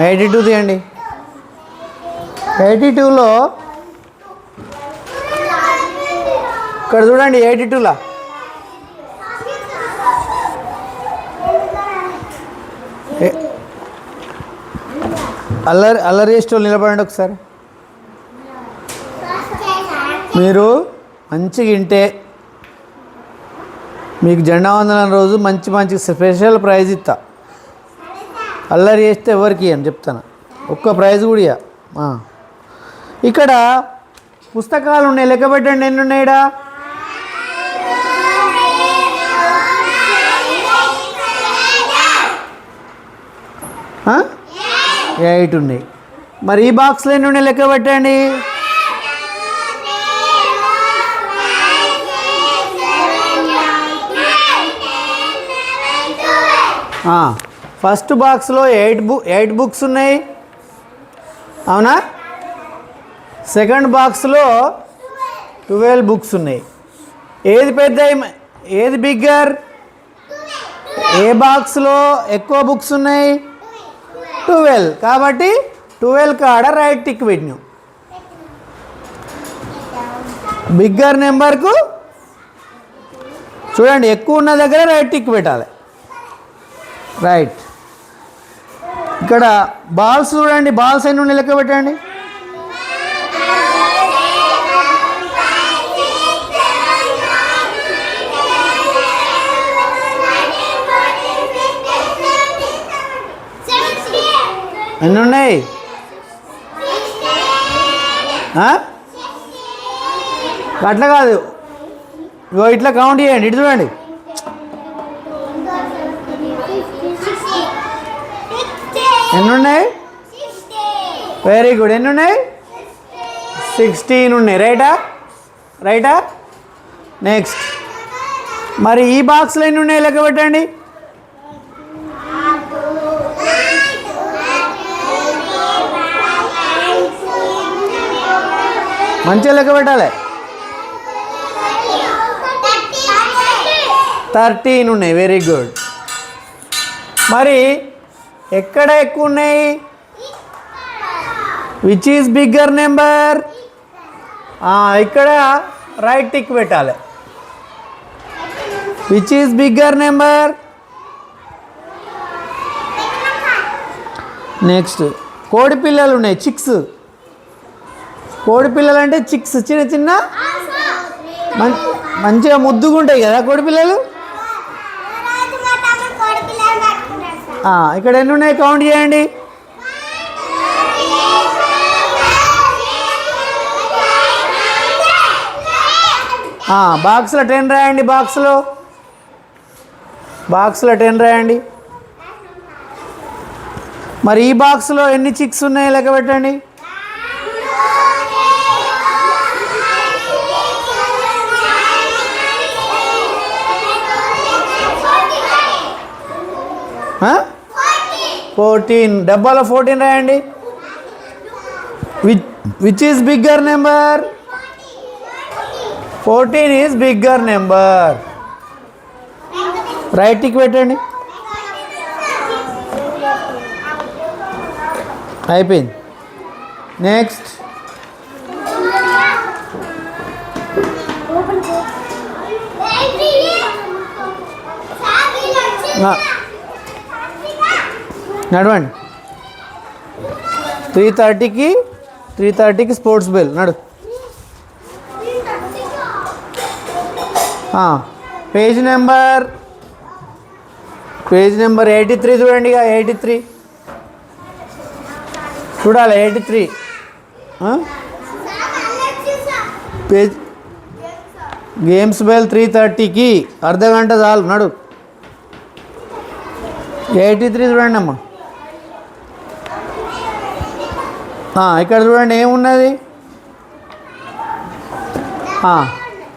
82 తీయండి. 82లో ఇక్కడ చూడండి. 82లా అల్లరి చేసేటోళ్ళు నిలబడండి ఒకసారి. మీరు మంచిగా వింటే మీకు జెండా వందనం రోజు మంచి మంచి స్పెషల్ ప్రైజ్ ఇస్తా. అల్లరి చేస్తే ఎవరికి అని చెప్తాను. ఒక్క ప్రైజ్ కూడా ఇయ్య. ఇక్కడ పుస్తకాలు ఉన్నాయి, లెక్క పెట్టండి. ఎన్ని ఉన్నాయిడా? 8 ఉన్నాయి. మరి ఈ బాక్స్లో ఎన్ని ఉన్నాయి లెక్క పెట్టండి. ఫస్ట్ బాక్స్లో 8 బుక్స్ ఉన్నాయి, అవునా? సెకండ్ బాక్స్లో 12 బుక్స్ ఉన్నాయి. ఏది పెద్ద, ఏది బిగ్గర్? ఏ బాక్స్లో ఎక్కువ బుక్స్ ఉన్నాయి? 12. కాబట్టి 12 కాడ రైట్ టిక్ పెట్టినాం. బిగ్గర్ నెంబర్కు చూడండి, ఎక్కువ ఉన్న దగ్గర రైట్ టిక్ పెట్టాలి. రైట్. ఇక్కడ బాల్స్ చూడండి. బాల్స్ ఎన్ని ఉన్నాయి లెక్క పెట్టండి. ఎన్ని ఉన్నాయి? అట్లా కాదు, ఇట్లా కౌంట్ చేయండి. ఇటు చూడండి. ఎన్ని ఉన్నాయి? Very good. ఎన్ని ఉన్నాయి? 16 ఉన్నాయి. రైటా? నెక్స్ట్. మరి ఈ బాక్స్లో ఎన్ని ఉన్నాయి లెక్క పెట్టండి. మంచిగా లెక్క పెట్టాలి. 13 ఉన్నాయి. Very good. మరి ఎక్కడ ఎక్కువ ఉన్నాయి? Which is bigger number? ఇక్కడ రైట్ టిక్ పెట్టాలి. Which is bigger number? Next. కోడి పిల్లలు ఉన్నాయి, చిక్స్. కోడి పిల్లలు అంటే చిక్స్, చిన్న చిన్న మంచిగా ముద్దుగా ఉంటాయి కదా కోడి పిల్లలు. ఇక్కడ ఎన్ని ఉన్నాయి కౌంట్ చేయండి. బాక్స్లో 10 రాయండి. బాక్స్లో 10 రాయండి. మరి ఈ బాక్స్లో ఎన్ని చిక్స్ ఉన్నాయి లెక్క పెట్టండి. ఆ? 14. డబ్బాలో 14 రాయండి. Which is bigger number? 14 is bigger number. Right tick పెట్టండి. అయిపోయింది. నెక్స్ట్. నడవండి. 3:30కి స్పోర్ట్స్ బెల్. నడు. పేజ్ నెంబర్ 83 చూడండి. 83 చూడాలి. 83 పేజ్. గేమ్స్ బెల్ 3:30కి, అర్ధగంట చాలు. నడు. 83 చూడండి అమ్మా. ఇక్కడ చూడండి ఏమున్నది.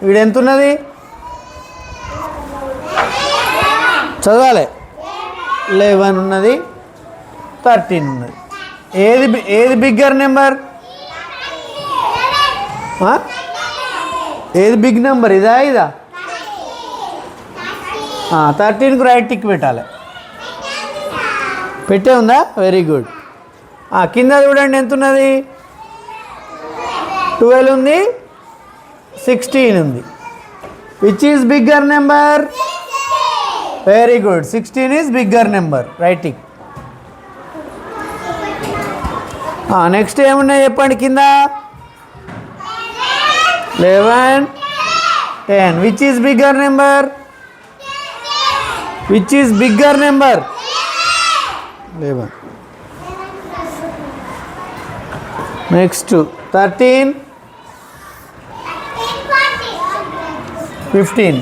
ఇక్కడ ఎంత ఉన్నది చదవాలి. 11 ఉన్నది, 13 ఉన్నది. ఏది బిగ్గర్ నెంబర్? ఏది బిగ్ నెంబర్? ఇదా? 13కు రైట్ టిక్ పెట్టాలి. పెట్టే ఉందా? Very good. కింద చూడండి ఎంత ఉన్నది, 12 ఉంది, 16 ఉంది. Which is bigger number? Very good, 16 is bigger number. Writing. Next ఏమున్నాయి చెప్పండి కింద? 11, 10. Which is bigger number? Which is bigger number? 11. Next 13, 15.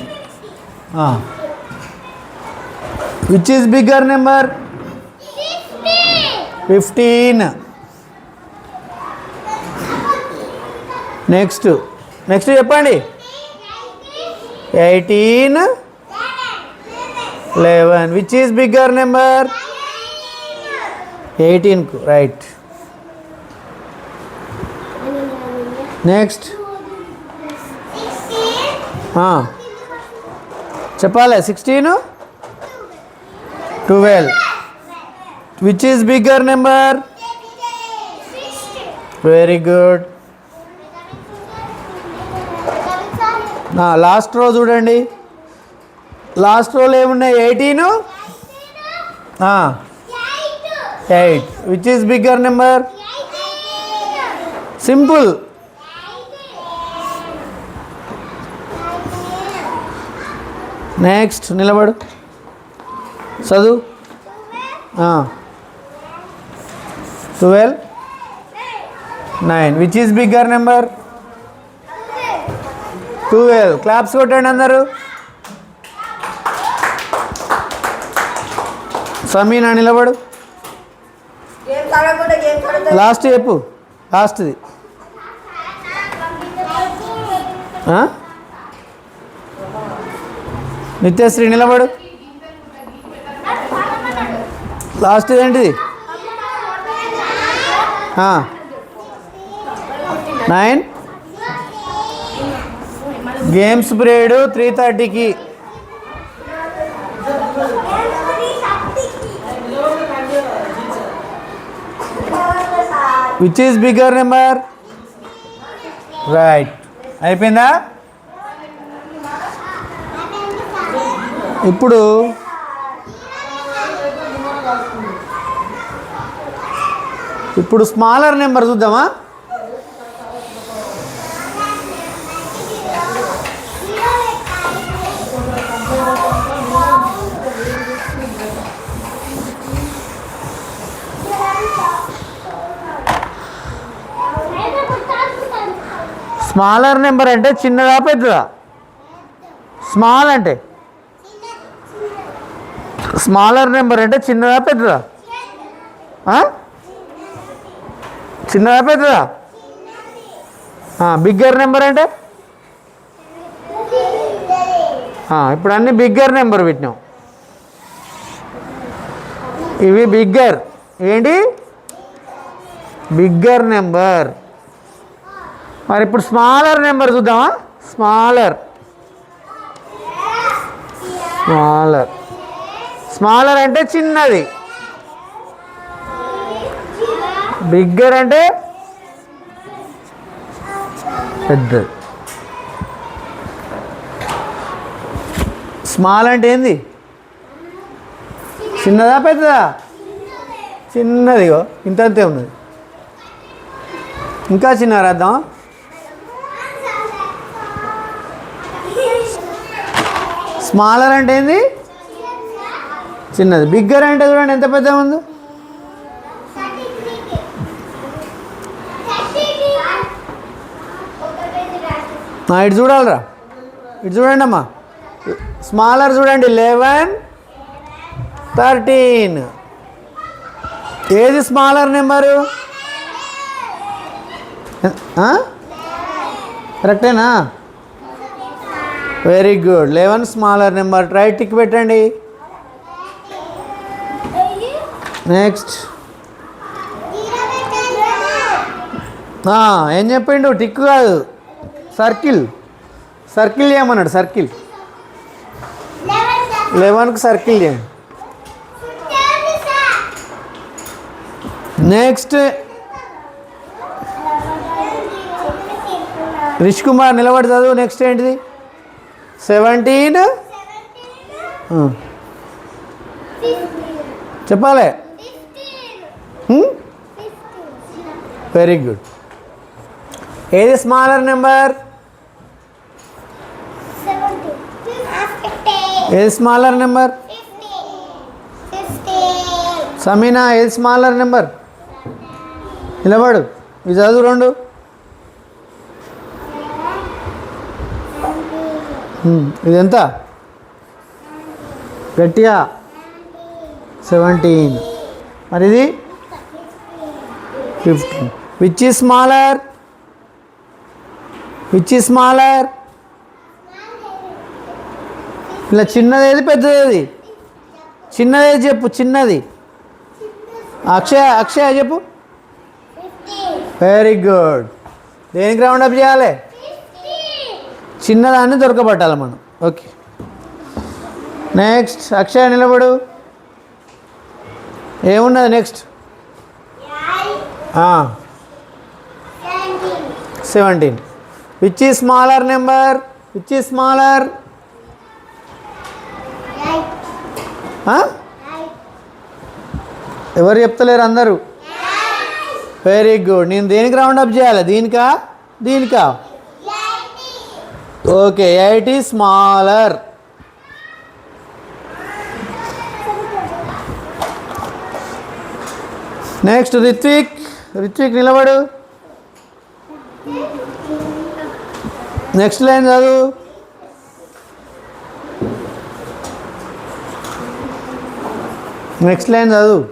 Which is bigger number? 15. Next చెప్పండి. 18, 11. Which is bigger number? 18. Right. Next చెప్పాలి. 16, 12. Which is bigger number? Very good. Last రో చూడండి. Last రోలో ఏమున్నాయి? 18, 8. Which is bigger number? Simple. Next నిలబడు, చదువు. 12, 9. Which is bigger number? 12. Claps కొట్టండి అందరూ. సమీనా నిలబడు. లాస్ట్ చెప్పు, లాస్ట్ది. నిత్యశ్రీ నిలబడు. లాస్ట్ ఏంటిది? 9. గేమ్స్ పీరియడ్ 3:30కి. Which is bigger number? Right. అయిపోయిందా? ఇప్పుడు స్మాలర్ నెంబర్ చూద్దామా? స్మాలర్ నెంబర్ అంటే చిన్నదా పెద్దదా? స్మాల్ అంటే స్మాలర్ నెంబర్ అంటే చిన్నదా పెద్దదా? చిన్నదా పెద్దదా? బిగ్గర్ నెంబర్ అంటే ఇప్పుడు అన్ని బిగ్గర్ నెంబర్ పెట్టినాం. ఇవి బిగ్గర్. ఏంటి? Bigger number. మరి ఇప్పుడు స్మాలర్ నెంబర్ చూద్దామా? స్మాలర్ స్మాలర్ అంటే చిన్నది, బిగ్గర్ అంటే పెద్దది. స్మాల్ అంటే ఏంది? చిన్నదా పెద్దదా? చిన్నదిగో ఇంతంతే ఉన్నది. ఇంకా చిన్న రాద్దాం. స్మాలర్ అంటే ఏంది? చిన్నది. బిగ్గర్ అంటే చూడండి ఎంత పెద్దగా ఉందో. ఇటు చూడాలరా, ఇటు చూడండి అమ్మా. స్మాలర్ చూడండి 11, 13. ఏది స్మాలర్ నెంబరు? కరెక్టేనా? Very good. 11 smaller number. Right tick పెట్టండి. నెక్స్ట్ ఏం చెప్పిండు? టిక్ కాదు, సర్కిల్. సర్కిల్ చేయమన్నాడు. సర్కిల్ 11కి సర్కిల్ చేయండి. నెక్స్ట్ రిష్ కుమార్ నిలబడి చదువు. నెక్స్ట్ ఏంటిది? 17 చెప్పాలి. Very good. ఏది స్మాలర్ నెంబర్? ఏది స్మాలర్ నెంబర్? సమీనా ఏది స్మాలర్ నెంబర్? నిలబడు. ఇది చదువు రెండు. ఇది ఎంత? గట్టిగా 17. మరి ఇది 15. Which is smaller? Which is smaller? ఇలా చిన్నదేది పెద్దదేది? చిన్నదేది చెప్పు. చిన్నది అక్షయ చెప్పు. Very good. దేనికి రౌండ్ అప్ చేయాలి? చిన్నదాన్ని దొరకబట్టాలి మనం. ఓకే. నెక్స్ట్ అక్షయ నిలబడు. ఏమున్నది next? 17. Which is smaller number? Which is smaller? ఎవరు చెప్తలేరు అందరూ? Very good. నేను దేనికి రౌండ్ అప్ చేయాలి? దీనికా దీనికా? Okay. 8 is smaller. Next Ritvik. Ritvik నిలబడు. నెక్స్ట్ లైన్ చదువు. నెక్స్ట్ లైన్ చదువు.